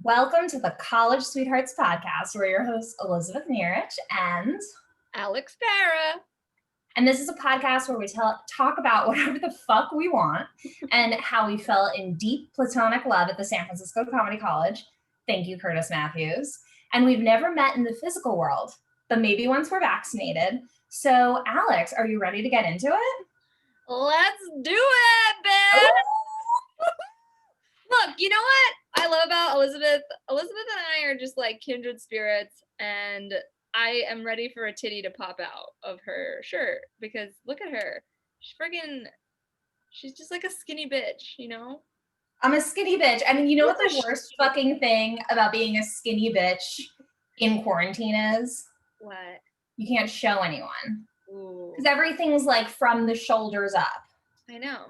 Welcome to the College Sweethearts podcast. We're your hosts, Elizabeth Nerich and Alex Barra. And this is a podcast where we talk about whatever the fuck we want and how we fell in deep platonic love at the San Francisco Comedy College. Thank you, Kurtis Matthews. And we've never met in the physical world, but maybe once we're vaccinated. So, Alex, are you ready to get into it? Let's do it, bitch! Look, you know what I love about Elizabeth? Elizabeth and I are just like kindred spirits, and I am ready for a titty to pop out of her shirt because look at her. She's just like a skinny bitch, you know? I'm a skinny bitch. I mean, you know what the worst fucking thing about being a skinny bitch in quarantine is? What? You can't show anyone. Ooh. Because everything's like from the shoulders up. I know.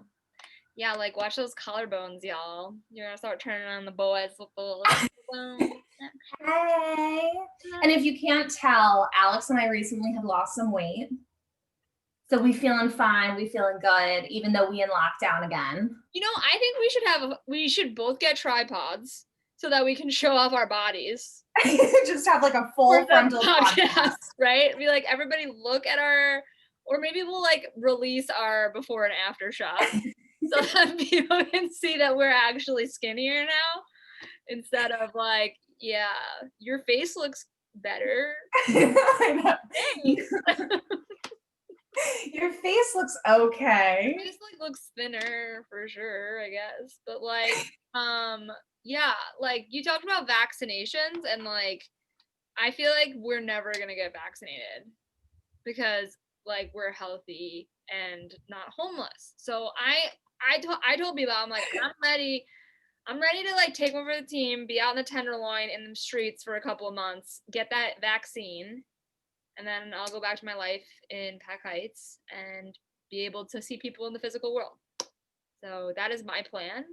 Yeah, like watch those collarbones, y'all. You're gonna start turning on the boys with the Hey. And if you can't tell, Alex and I recently have lost some weight. So we feeling fine, we feeling good, even though we in lockdown again. You know, I think we should both get tripods so that we can show off our bodies. Just have like a full frontal podcast, right? Be like, everybody look at or maybe we'll like release our before and after shot so that people can see that we're actually skinnier now instead of like, yeah, your face looks better. I know. Your face looks okay. Your face like looks thinner for sure, I guess. But like, yeah, like you talked about vaccinations and like, I feel like we're never gonna get vaccinated because like we're healthy and not homeless. So I told people, I'm like, I'm ready to like take over the team, be out in the Tenderloin in the streets for a couple of months, get that vaccine, and then I'll go back to my life in Pack Heights and be able to see people in the physical world. So that is my plan.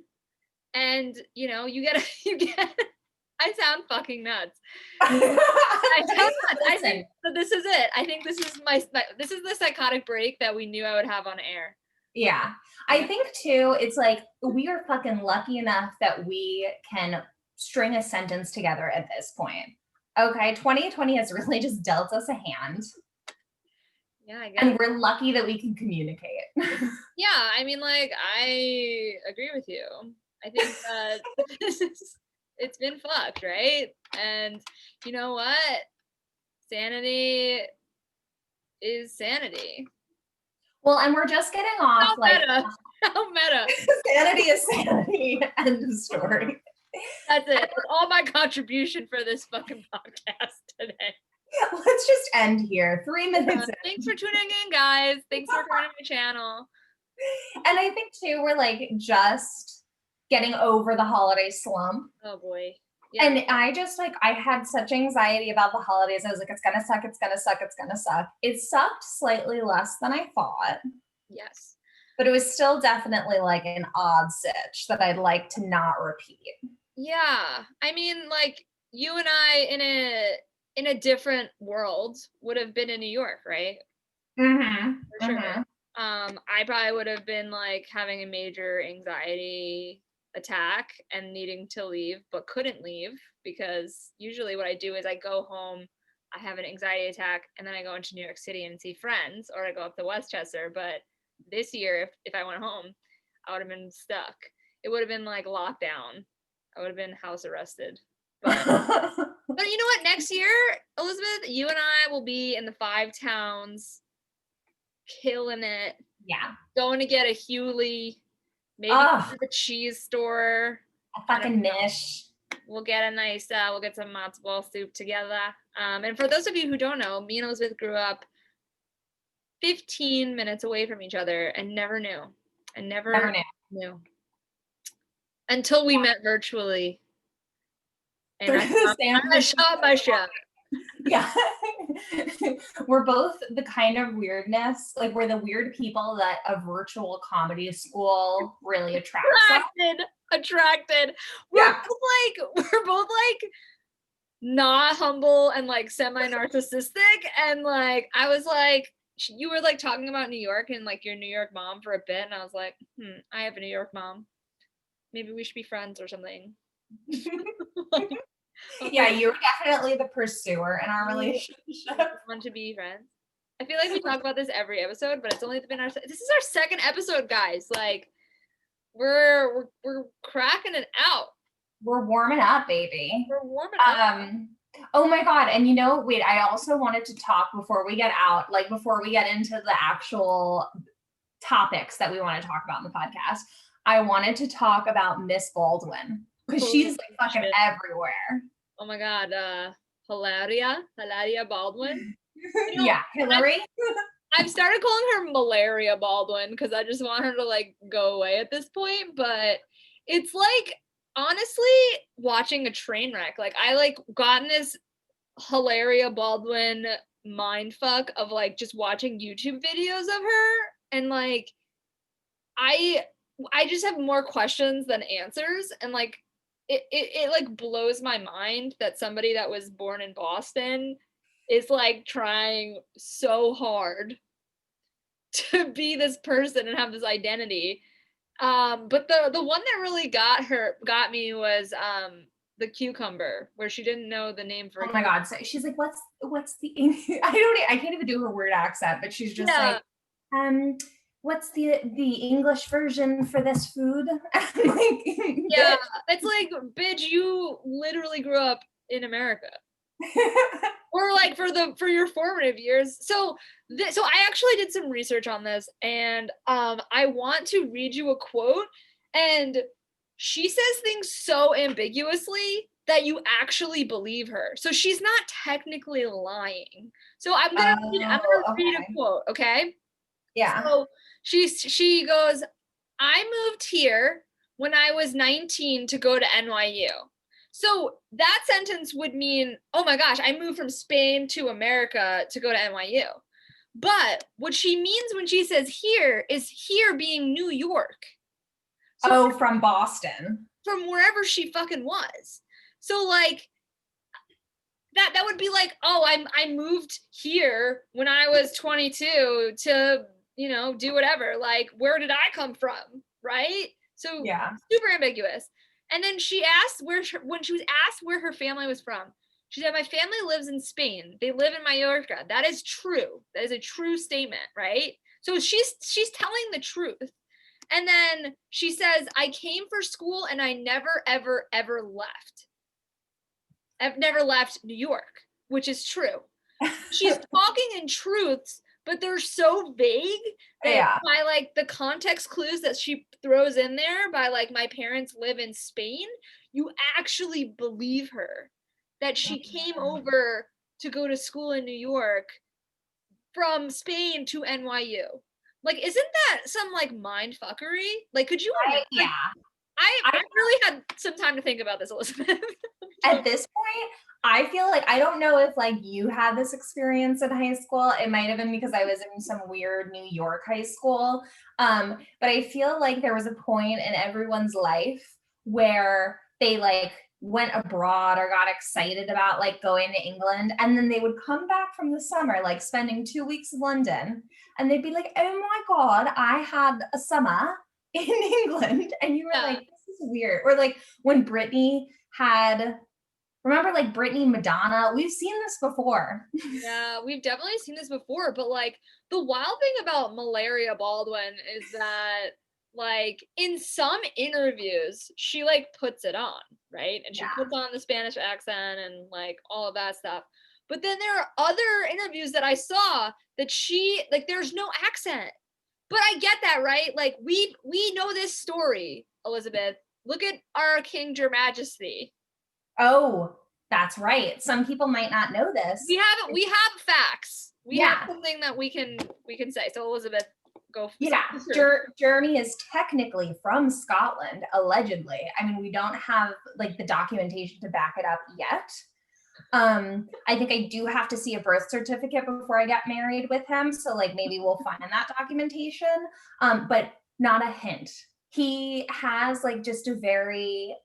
And you know, you get I sound fucking nuts. I sound nuts. I think that this is it. I think this is this is the psychotic break that we knew I would have on air. Yeah. I think too, it's like we are fucking lucky enough that we can string a sentence together at this point. Okay, 2020 has really just dealt us a hand. Yeah, I guess. And we're lucky that we can communicate. Yeah, I mean, like, I agree with you. I think that it's been fucked, right? And you know what? Sanity is sanity. Well, and we're just getting off How meta. Sanity is sanity. End of story. That's it. That's all my contribution for this fucking podcast today. Let's just end here. 3 minutes. Thanks for tuning in, guys. Thanks for joining my channel. And I think too, we're like just getting over the holiday slump. Oh boy. Yeah. And I had such anxiety about the holidays. I was like, it's gonna suck, it's gonna suck, it's gonna suck. It sucked slightly less than I thought. Yes. But it was still definitely like an odd sitch that I'd like to not repeat. Yeah. I mean, like you and I in a different world would have been in New York, right? Mm-hmm. For sure. Mm-hmm. I probably would have been like having a major anxiety attack and needing to leave, but couldn't leave because usually what I do is I go home, I have an anxiety attack, and then I go into New York City and see friends, or I go up to Westchester. But this year, if I went home, I would have been stuck. It would have been like lockdown. I would have been house arrested. But you know what? Next year, Elizabeth, you and I will be in the 5 towns, killing it. Yeah. Going to get a Hewley, maybe to the cheese store. A fucking niche. We'll get a nice, we'll get some matzo ball soup together. And for those of you who don't know, me and Elizabeth grew up 15 minutes away from each other and never knew. And never knew. Until we met virtually. And I shot my shot. Yeah. We're both the kind of weirdness, like we're the weird people that a virtual comedy school really attracts. Attracted. We're both like not humble and like semi-narcissistic, and like I was like, you were like talking about New York and like your New York mom for a bit, and I was like, I have a New York mom. Maybe we should be friends or something. Yeah, you're definitely the pursuer in our relationship. Want to be friends? I feel like we talk about this every episode, but it's only been this is our second episode, guys. Like we're cracking it out. We're warming up, baby. We're warming up. Oh my God. And wait, I also wanted to talk before we get out, like before we get into the actual topics that we want to talk about in the podcast. I wanted to talk about Miss Baldwin because she's like fucking everywhere. Oh my God. Malaria Baldwin. Yeah, Hillary. I've started calling her Malaria Baldwin because I just want her to like go away at this point. But it's like, honestly, watching a train wreck. Like I like gotten this Hilaria Baldwin mindfuck of like just watching YouTube videos of her, and like I just have more questions than answers, and like it like blows my mind that somebody that was born in Boston is like trying so hard to be this person and have this identity. But the one that really got me was the cucumber, where she didn't know the name for. Oh my God! So she's like, "What's the?" I can't even do her weird accent, but she's just like, "What's the English version for this food?" Like, yeah, it's like, bitch, you literally grew up in America. Or like for your formative years. So I actually did some research on this, and I want to read you a quote, and she says things so ambiguously that you actually believe her. So she's not technically lying. So I'm gonna read a quote, okay? Yeah. So she goes, "I moved here when I was 19 to go to NYU." So that sentence would mean, oh my gosh, I moved from Spain to America to go to NYU. But what she means when she says here is here being New York. So from Boston. From wherever she fucking was. So like that would be like, oh, I moved here when I was 22 to, do whatever. Like, where did I come from? Right? So yeah, super ambiguous. And then she asked when she was asked where her family was from, she said, "My family lives in Spain. They live in Mallorca." That is true. That is a true statement, right? So she's telling the truth. And then she says, "I came for school and I never, ever, ever left. I've never left New York," which is true. She's talking in truths, but they're so vague that by like the context clues that she throws in there, by like my parents live in Spain, you actually believe her that she came over to go to school in New York from Spain to NYU. Like, isn't that some like mind fuckery? Like, could you imagine? I really had some time to think about this, Elizabeth. At this point, I feel like, I don't know if like you had this experience in high school. It might have been because I was in some weird New York high school. But I feel like there was a point in everyone's life where they like went abroad or got excited about like going to England, and then they would come back from the summer, like spending 2 weeks in London, and they'd be like, "Oh my God, I had a summer in England." And you were like, "This is weird." Or like when Britney had, remember like Britney, Madonna? We've seen this before. Yeah, we've definitely seen this before. But like the wild thing about Malaria Baldwin is that like in some interviews, she like puts it on, right? And she puts on the Spanish accent and like all of that stuff. But then there are other interviews that I saw that she like there's no accent. But I get that, right? Like we know this story, Elizabeth. Look at our King Your Majesty. Oh, that's right. Some people might not know this. We have facts. We have something that we can say. So Elizabeth, go. Yeah, Jeremy is technically from Scotland, allegedly. I mean, we don't have like the documentation to back it up yet. I think I do have to see a birth certificate before I get married with him. So like maybe we'll find that documentation. But not a hint. He has like just a very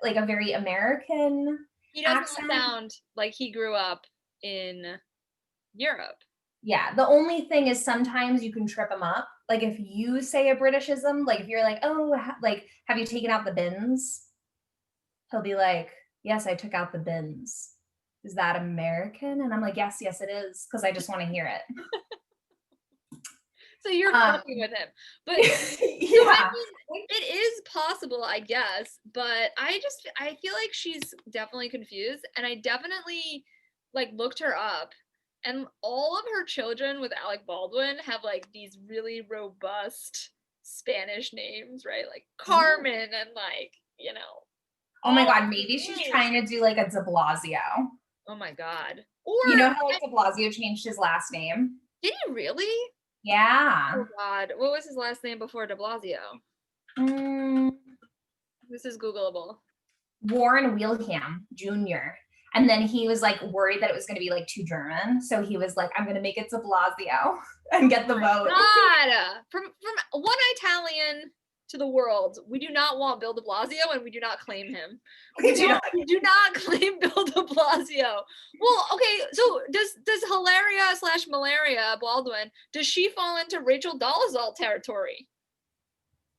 American. He doesn't sound like he grew up in Europe. Yeah, the only thing is sometimes you can trip him up. Like if you say a Britishism, like if you're like, "Oh, like have you taken out the bins?" he'll be like, yes, I took out the bins. Is that American? And I'm like, yes, it is, because I just want to hear it. So you're fucking with him. But yeah. I mean, it is possible, I guess, but I feel like she's definitely confused, and I definitely like looked her up, and all of her children with Alec Baldwin have like these really robust Spanish names, right? Like Carmen and like, you know. Oh my God, maybe she's trying to do like a de Blasio. Oh my God. Or you know how like de Blasio changed his last name? Did he really? Yeah. Oh God. What was his last name before de Blasio? This is Googleable. Warren Wilhelm Jr. And then he was like worried that it was going to be like too German. So he was like, I'm going to make it de Blasio and get the vote. God. From one Italian to the world, we do not want Bill de Blasio, and we do not claim him. We do not claim Bill de Blasio. Well, okay, so does Hilaria/Malaria Baldwin, does she fall into Rachel Dolezal territory?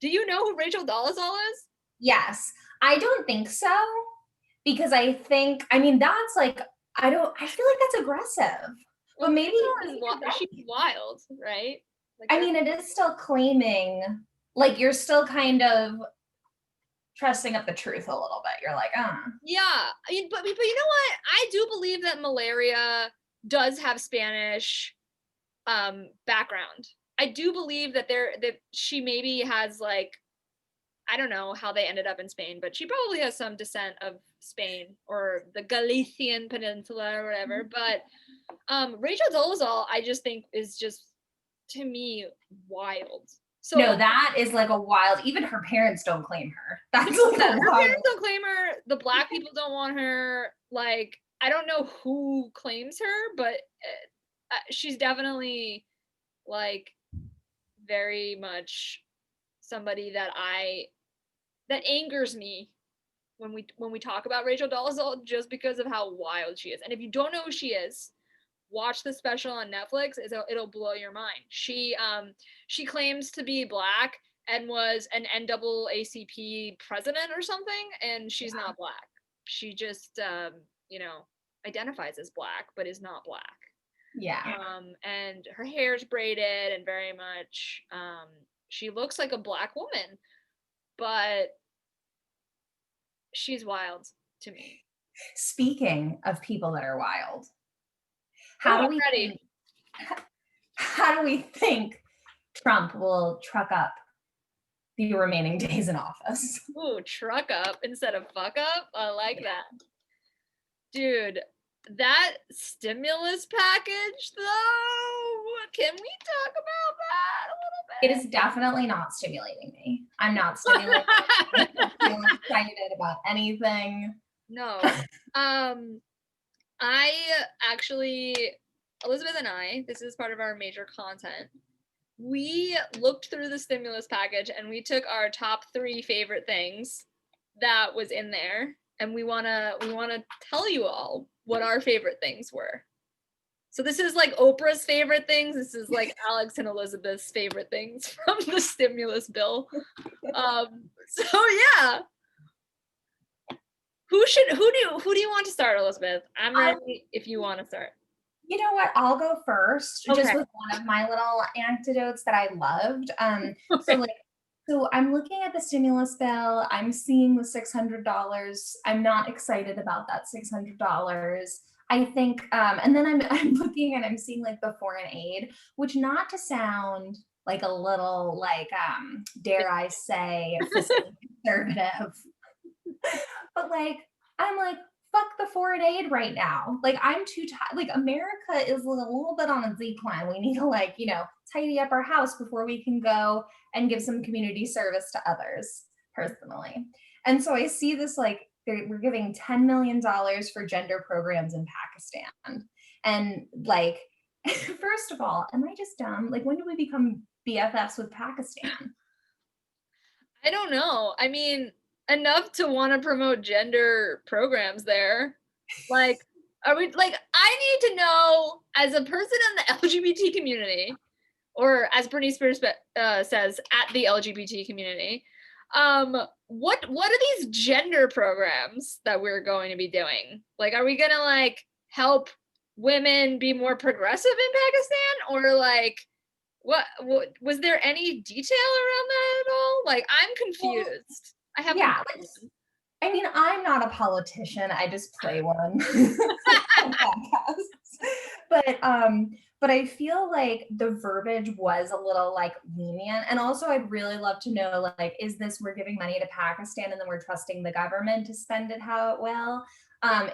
Do you know who Rachel Dolezal is? Yes. I don't think so, because I mean, that's like, I feel like that's aggressive. Well, but maybe she's wild, right? Like, I mean, it is still claiming, like, you're still kind of trusting up the truth a little bit. You're like, yeah. I mean, but you know what? I do believe that Malaria does have Spanish background. I do believe that she maybe has like, I don't know how they ended up in Spain, but she probably has some descent of Spain or the Galician Peninsula or whatever. But Rachel Dolezal, I just think is just, to me, wild. So no, that is like a wild. Even her parents don't claim her. That's like her parents don't claim her. The Black people don't want her. Like, I don't know who claims her, but she's definitely like very much somebody that angers me when we talk about Rachel Dolezal, just because of how wild she is. And if you don't know who she is, watch the special on Netflix. It'll blow your mind. She claims to be Black and was an NAACP president or something, and she's not Black. She just identifies as Black but is not Black. Yeah. And her hair's braided and very much she looks like a Black woman, but she's wild to me. Speaking of people that are wild, how do we think Trump will truck up the remaining days in office? Ooh, truck up instead of fuck up. I like that. Dude, that stimulus package though, can we talk about that a little bit? It is definitely not stimulating me. I'm not stimulated. I don't feel excited about anything. No. I actually, Elizabeth and I, this is part of our major content, we looked through the stimulus package and we took our top 3 favorite things that was in there, and we want to tell you all what our favorite things were. So this is like Oprah's favorite things. This is like Alex and Elizabeth's favorite things from the stimulus bill. So yeah. Who do you want to start, Elizabeth? I'm ready if you want to start. You know what? I'll go first, just with one of my little anecdotes that I loved. So I'm looking at the stimulus bill. I'm seeing the $600. I'm not excited about that $600. I think, and then I'm looking and I'm seeing like the foreign aid, which, not to sound like a little like, dare I say, fiscally conservative, but like, I'm like, fuck the foreign aid right now. Like, I'm too tired. Like, America is a little bit on a decline. We need to, like, tidy up our house before we can go and give some community service to others personally. And so I see this, like, we're giving $10 million for gender programs in Pakistan. And like, first of all, am I just dumb? Like, when do we become BFFs with Pakistan? I don't know. I mean, enough to want to promote gender programs there. Like, are we like, I need to know, as a person in the LGBT community, or as Britney Spears says, at the LGBT community, what are these gender programs that we're going to be doing? Like, are we gonna like help women be more progressive in Pakistan, or like what was there any detail around that at all? Like, I'm confused. I have Yeah, I mean, I'm not a politician. I just play one on podcasts. But I feel like the verbiage was a little like lenient. And also I'd really love to know, like, is this we're giving money to Pakistan and then we're trusting the government to spend it how it will?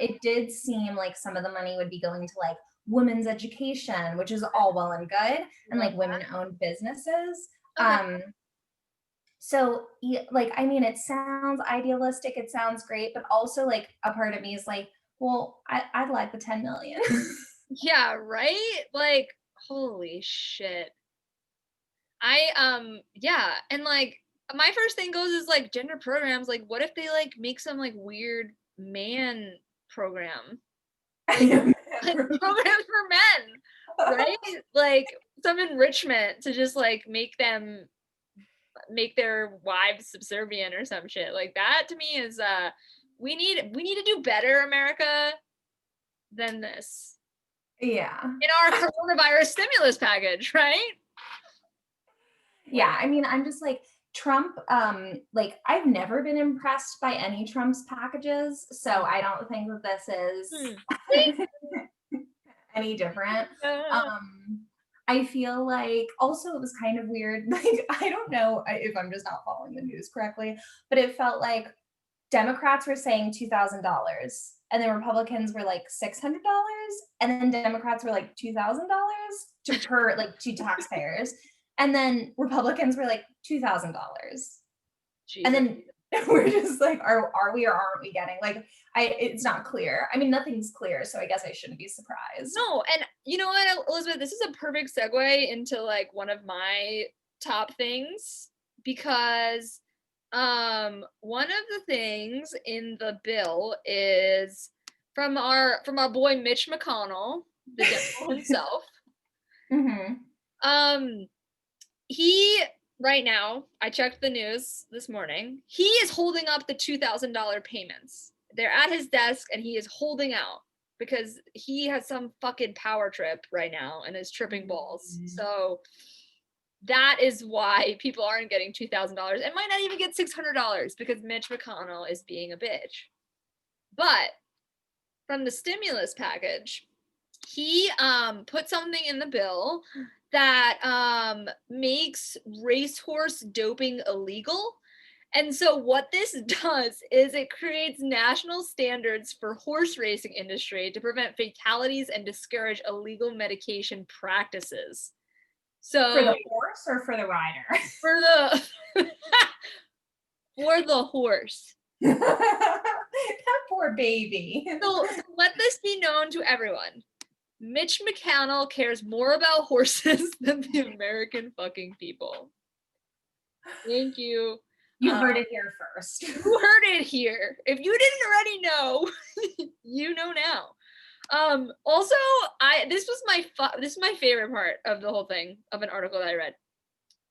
It did seem like some of the money would be going to like women's education, which is all well and good, and like women-owned businesses. Okay. So like, I mean, it sounds idealistic, it sounds great, but also like a part of me is like, well, I'd like the 10 million. Yeah, right? Like, holy shit. Yeah, and like my first thing goes is like gender programs, like what if they like make some like weird man program? Like, like programs for men, right? Like some enrichment to just like make their wives subservient or some shit. Like that to me is we need to do better, America, than this. Yeah. In our coronavirus stimulus package, right? Yeah, I mean, I'm just like Trump, like I've never been impressed by any Trump's packages, so I don't think that this is any different. I feel like also it was kind of weird. Like, I don't know if I'm just not following the news correctly, but it felt like Democrats were saying $2,000 and then Republicans were like $600 and then Democrats were like $2,000 to taxpayers. And then Republicans were like $2,000. And then we're just like, are we or aren't we getting like, it's not clear. I mean, nothing's clear, so I guess I shouldn't be surprised. No, and you know what, Elizabeth, this is a perfect segue into like one of my top things, because one of the things in the bill is from our boy Mitch McConnell, the devil himself. Mm-hmm. He right now, I checked the news this morning, he is holding up the $2,000 payments. They're at his desk and he is holding out because he has some fucking power trip right now and is tripping balls. So that is why people aren't getting $2,000 and might not even get $600 because Mitch McConnell is being a bitch. But from the stimulus package, he put something in the bill that makes racehorse doping illegal. And so what this does is it creates national standards for horse racing industry to prevent fatalities and discourage illegal medication practices. So for the horse or for the rider? For the for the horse. That poor baby. So let this be known to everyone. Mitch McConnell cares more about horses than the American fucking people. Thank you. You heard it here first. You heard it here. If you didn't already know, you know now. Also, this is my favorite part of the whole thing, of an article that I read.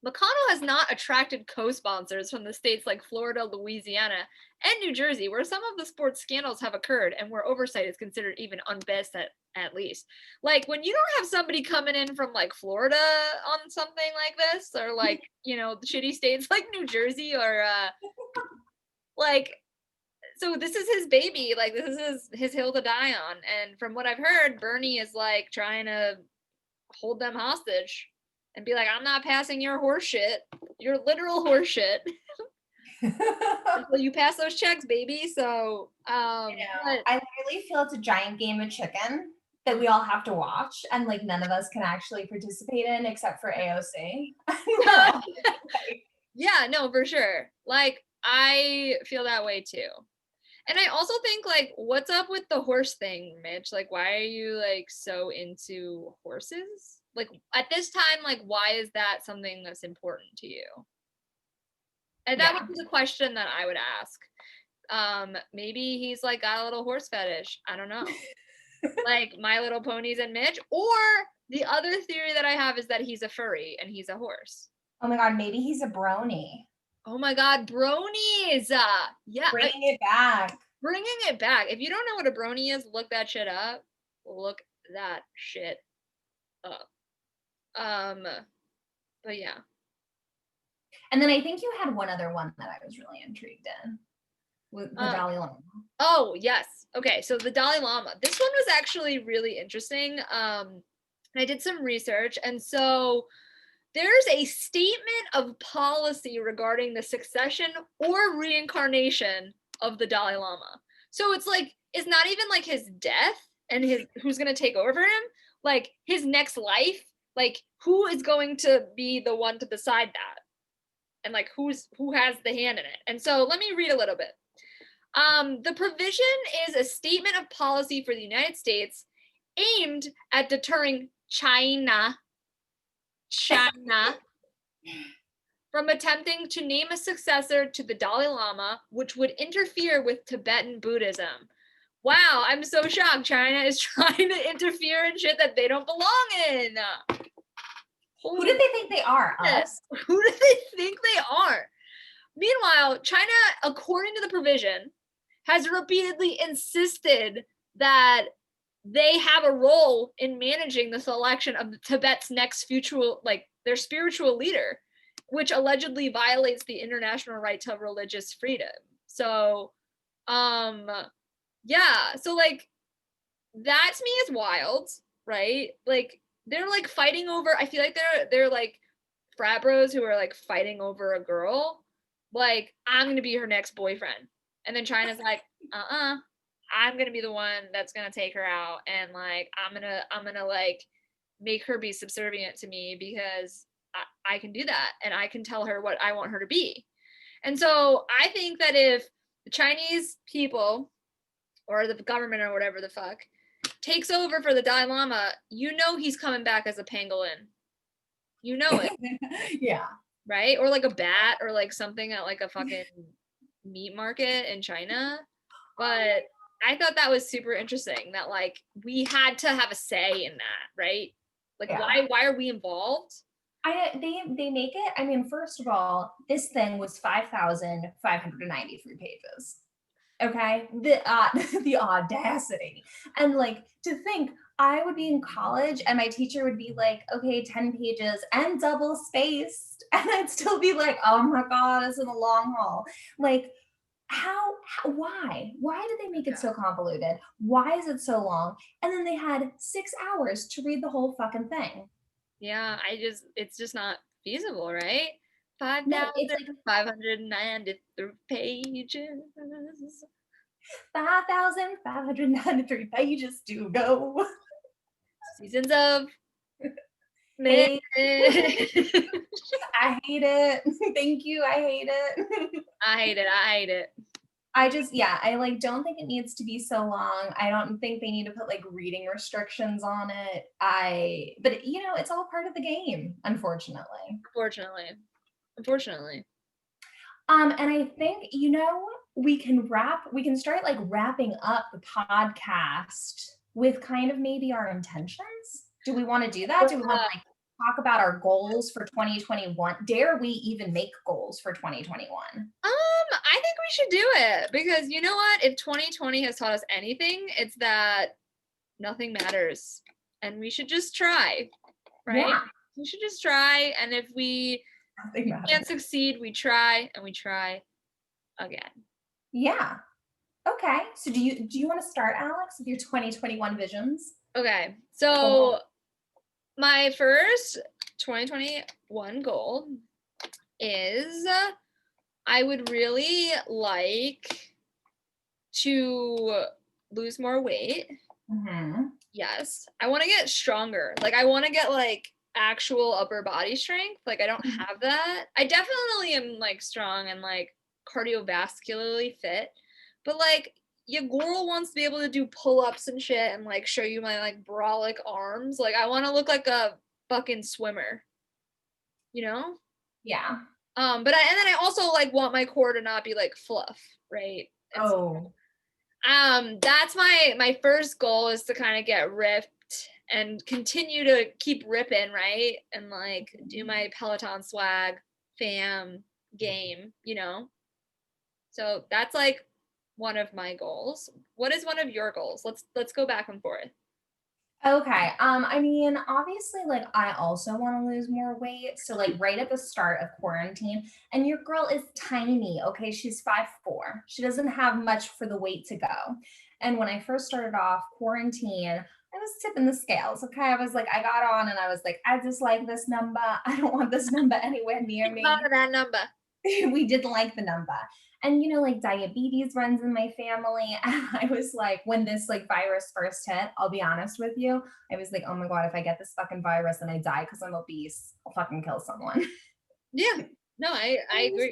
McConnell has not attracted co-sponsors from the states like Florida, Louisiana, and New Jersey, where some of the sports scandals have occurred and where oversight is considered even unbest at least. Like, when you don't have somebody coming in from like Florida on something like this, or like, you know, the shitty states like New Jersey, or like, so this is his baby, like this is his hill to die on. And from what I've heard, Bernie is like trying to hold them hostage and be like, I'm not passing your horse shit, your literal horse shit, until you pass those checks, baby. So, I really feel it's a giant game of chicken that we all have to watch, and like none of us can actually participate in except for AOC. Yeah, no, for sure. Like, I feel that way too. And I also think, like, what's up with the horse thing, Mitch? Like, why are you like so into horses? Like, at this time, like, why is that something that's important to you? And that would be the question that I would ask. Maybe he's like got a little horse fetish. I don't know. Like My Little Ponies and Mitch. Or the other theory that I have is that he's a furry and he's a horse. Oh my god, maybe he's a brony. Oh my God, bronies. Yeah. Bringing it back. Bringing it back. If you don't know what a brony is, look that shit up. Look that shit up. But yeah. And then I think you had one other one that I was really intrigued in with the Dalai Lama. Oh, yes. Okay, so the Dalai Lama. This one was actually really interesting. I did some research, and so there's a statement of policy regarding the succession or reincarnation of the Dalai Lama. So it's like, it's not even like his death and his who's going to take over for him, like his next life, like who is going to be the one to decide that, and like who has the hand in it. And so let me read a little bit. The provision is a statement of policy for the United States aimed at deterring China from attempting to name a successor to the Dalai Lama, which would interfere with Tibetan Buddhism. Wow, I'm so shocked. China is trying to interfere in shit that they don't belong in. Who do they think they are? Us? Who do they think they are? Meanwhile, China, according to the provision, has repeatedly insisted that they have a role in managing the selection of Tibet's next future, like their spiritual leader, which allegedly violates the international right to religious freedom. So, yeah, so like that to me is wild, right? Like they're like fighting over. I feel like they're like frat bros who are like fighting over a girl. Like I'm gonna be her next boyfriend, and then China's like, I'm gonna be the one that's gonna take her out, and like I'm gonna like make her be subservient to me because I can do that, and I can tell her what I want her to be. And so I think that if the Chinese people or the government or whatever the fuck takes over for the Dalai Lama, you know he's coming back as a pangolin. You know it. Yeah. Right? Or like a bat or like something at like a fucking meat market in China. But I thought that was super interesting that like we had to have a say in that, right? Like why are we involved? They make it. I mean, first of all, this thing was 5,593 pages. Okay, the audacity, and like to think I would be in college and my teacher would be like, okay, 10 pages and double spaced, and I'd still be like, oh my god, it's in the long haul. Like, why did they make it so convoluted? Why is it so long? And then they had 6 hours to read the whole fucking thing. Yeah, it's just not feasible, right? 5,593 pages. 5,593 pages to go. Seasons of I hate it. Thank you. I hate it. I hate it. I like don't think it needs to be so long. I don't think they need to put like reading restrictions on it. But you know, it's all part of the game, unfortunately. Unfortunately. And I think, you know, we can start like wrapping up the podcast with kind of maybe our intentions. Do we want to do that? Do we want to like talk about our goals for 2021? Dare we even make goals for 2021? I think we should do it because you know what? If 2020 has taught us anything, it's that nothing matters and we should just try, right? Yeah. We should just try, and if we can't succeed, we try and we try again. Yeah. Okay. So do you want to start, Alex, with your 2021 visions? Okay. So my first 2021 goal is I would really like to lose more weight. Mm-hmm. Yes. I want to get stronger. Like I want to get like actual upper body strength. Like I don't have that. I definitely am like strong and like cardiovascularly fit, but like your girl wants to be able to do pull-ups and shit and like show you my like brolic arms. Like I want to look like a fucking swimmer, you know? Yeah. And then I also like want my core to not be like fluff, right? And so, that's my first goal is to kind of get ripped and continue to keep ripping, right? And like do my Peloton swag, fam, game, So that's like one of my goals. What is one of your goals? Let's go back and forth. Okay. I mean, obviously, like I also want to lose more weight. So like right at the start of quarantine, and your girl is tiny. Okay, she's 5'4". She doesn't have much for the weight to go. And when I first started off quarantine, I was tipping the scales. Okay. I was like, I got on and I was like, I dislike this number. I don't want this number anywhere near me. That number. We didn't like the number. And like diabetes runs in my family. And I was like, when this like virus first hit, I'll be honest with you, I was like, oh my God, if I get this fucking virus and I die because I'm obese, I'll fucking kill someone. Yeah. No, I agree.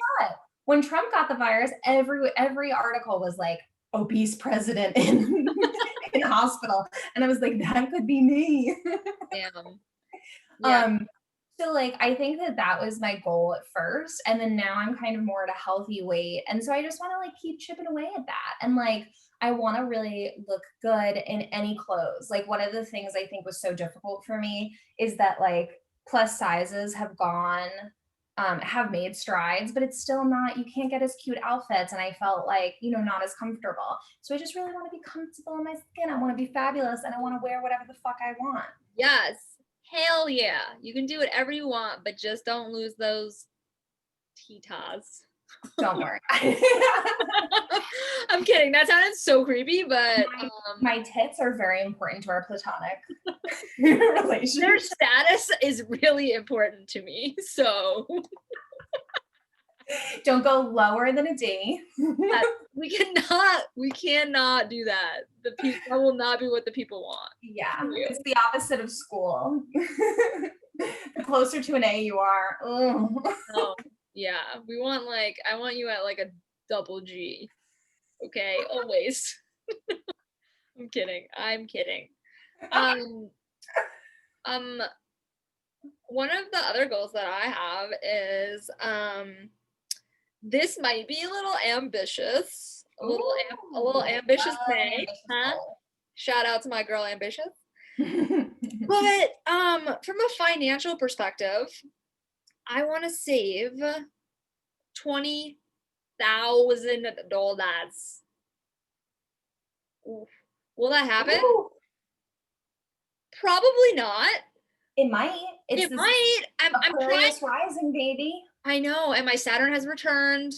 When Trump got the virus, every article was like, obese president in hospital. And I was like, that could be me. Damn. Yeah. So like I think that was my goal at first, and then now I'm kind of more at a healthy weight, and so I just want to like keep chipping away at that, and like I want to really look good in any clothes. Like one of the things I think was so difficult for me is that like plus sizes have made strides, but it's still not, you can't get as cute outfits, and I felt like not as comfortable. So I just really want to be comfortable in my skin. I want to be fabulous, and I want to wear whatever the fuck I want. Yes. Hell yeah. You can do whatever you want, but just don't lose those titas. Don't worry. I'm kidding. That sounded so creepy, but my tits are very important to our platonic relationship. Their status is really important to me. So don't go lower than a D. We cannot do that. That will not be what the people want. Yeah, it's the opposite of school. The closer to an A you are. Oh, yeah. I want you at like a double G. Okay, always. I'm kidding. One of the other goals that I have is this might be a little ambitious. A little ambitious thing, huh? Shout out to my girl Ambitious. But from a financial perspective, I want to save $20,000. Will that happen? Ooh. Probably not. It might. It might. I'm trying. Rising, baby. I know, and my Saturn has returned.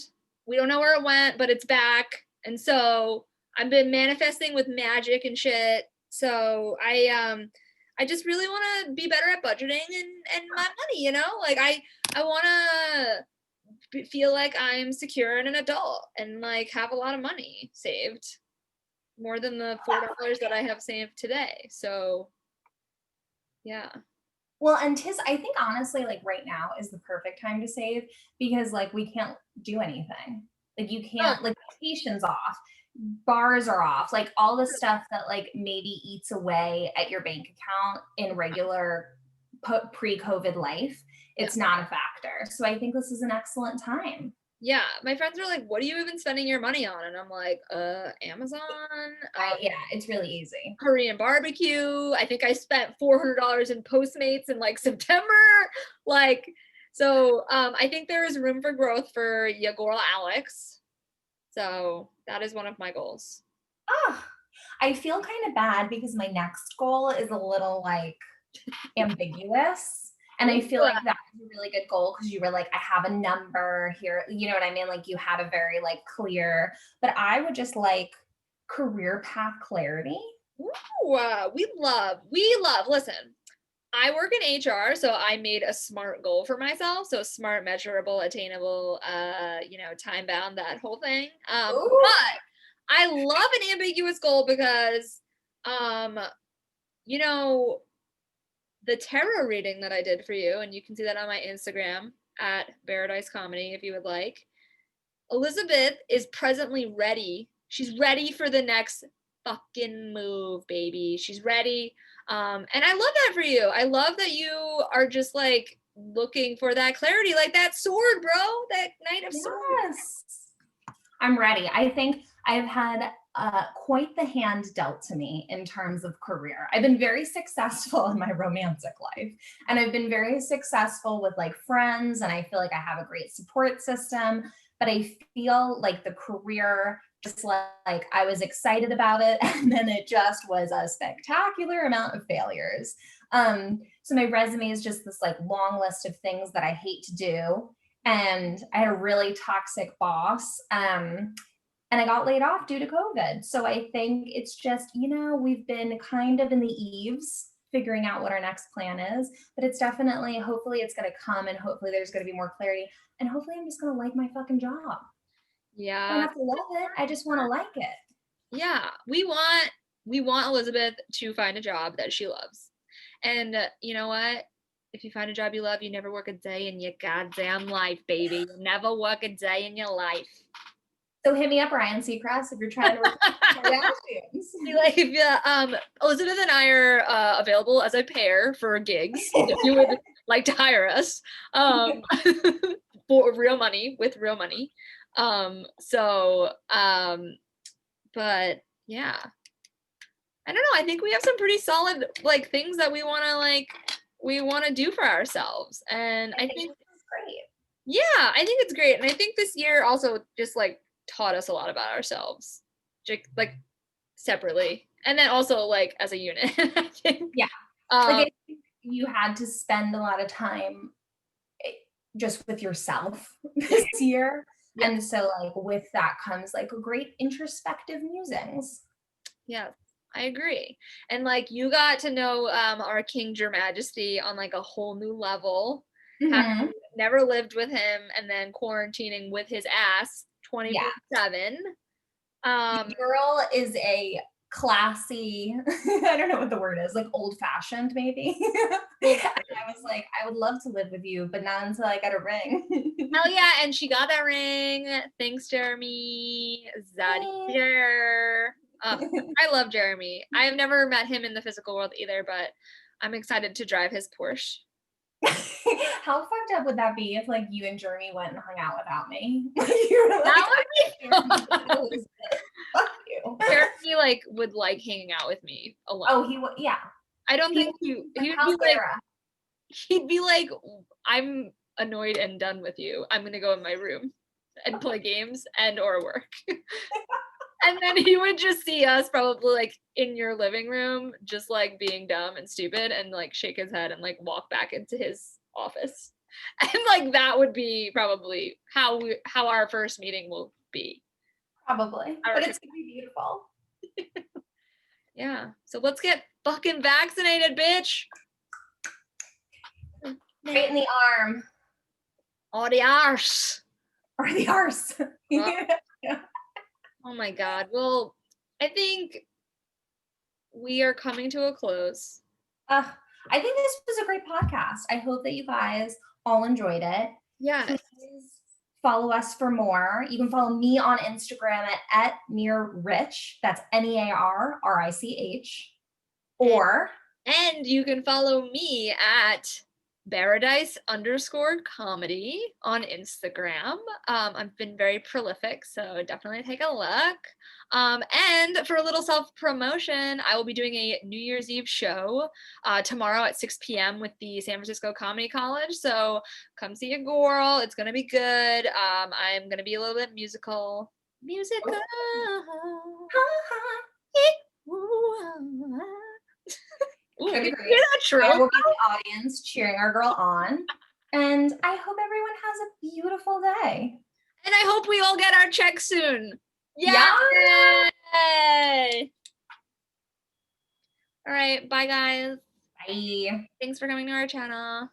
We don't know where it went, but it's back. And so I've been manifesting with magic and shit. So I just really want to be better at budgeting and my money, Like I want to feel like I'm secure and an adult and like have a lot of money saved. More than the $4 that I have saved today. So yeah. Well, and I think honestly, like right now is the perfect time to save because like we can't do anything. Like you can't, like vacation's off, bars are off, like all the stuff that like maybe eats away at your bank account in regular pre-COVID life, it's not a factor. So I think this is an excellent time. Yeah, my friends are like, what are you even spending your money on? And I'm like, Amazon. Yeah, it's really easy. Korean barbecue. I think I spent $400 in Postmates in like September. Like, so I think there is room for growth for your girl Alex. So that is one of my goals. I feel kind of bad because my next goal is a little like ambiguous. And I feel like that was a really good goal because you were like, I have a number here. You know what I mean? Like you had a very like clear, but I would just like career path clarity. Ooh, we love, listen, I work in HR, so I made a SMART goal for myself. So smart, measurable, attainable, time bound, that whole thing. But I love an ambiguous goal because, the tarot reading that I did for you, and you can see that on my Instagram at Paradise Comedy if you would like. Elizabeth is presently ready. She's ready for the next fucking move, baby. She's ready. And I love that for you. I love that you are just like looking for that clarity, like that sword, bro, that Knight of Swords. I'm ready. I think I've had quite the hand dealt to me in terms of career. I've been very successful in my romantic life, and I've been very successful with like friends, and I feel like I have a great support system, but I feel like the career, just like I was excited about it, and then it just was a spectacular amount of failures. So my resume is just this like long list of things that I hate to do. And I had a really toxic boss. And I got laid off due to COVID. So I think it's just, we've been kind of in the eaves figuring out what our next plan is, but it's definitely, hopefully it's going to come, and hopefully there's going to be more clarity, and hopefully I'm just going to like my fucking job. Yeah. I don't have to love it. I just want to like it. Yeah. We want Elizabeth to find a job that she loves. And you know what? If you find a job you love, you never work a day in your goddamn life, baby. You never work a day in your life. So hit me up, Ryan Seacrest, if you're trying to work like, Elizabeth and I are available as a pair for gigs. If you would like to hire us, for real money, with real money. But yeah, I don't know. I think we have some pretty solid like things that we want to do for ourselves, and I think it's great. Yeah, I think it's great, and I think this year also just like taught us a lot about ourselves, like separately, and then also like as a unit. I think. Yeah, I think you had to spend a lot of time just with yourself this year, and so like with that comes like a great introspective musings. Yeah, I agree, and like you got to know our King Your Majesty on like a whole new level. Mm-hmm. Never lived with him, and then quarantining with his ass 24/7. Girl is a classy, I don't know what the word is, like old-fashioned maybe. And I was like, I would love to live with you, but not until I got a ring. Hell yeah, and she got that ring. Thanks, Jeremy. Zadie. I love Jeremy. I have never met him in the physical world either, but I'm excited to drive his Porsche. How fucked up would that be if like you and Jeremy went and hung out without me? That would be fuck you. Jeremy like would like hanging out with me alone. Oh, he would, yeah. I don't think he would be like, he'd be like, I'm annoyed and done with you. I'm gonna go in my room and play games and or work. And then he would just see us probably like in your living room, just like being dumb and stupid, and like shake his head and like walk back into his office. And like that would be probably how our first meeting will be. Probably. But it's gonna be beautiful. Yeah. So let's get fucking vaccinated, bitch. Right in the arm. Or the arse. Or the arse. Oh my God. Well, I think we are coming to a close. I think this was a great podcast. I hope that you guys all enjoyed it. Yeah. Please follow us for more. You can follow me on Instagram at Nerich. That's NEARRICH. And you can follow me at Paradise_comedy on Instagram. I've been very prolific, so definitely take a look. And for a little self-promotion, I will be doing a New Year's Eve show tomorrow at 6 p.m. with the San Francisco Comedy College. So come see a girl. It's going to be good. I'm going to be a little bit musical. Ooh, I will be in the audience cheering our girl on. And I hope everyone has a beautiful day. And I hope we all get our check soon. Yay! All right. Bye, guys. Bye. Thanks for coming to our channel.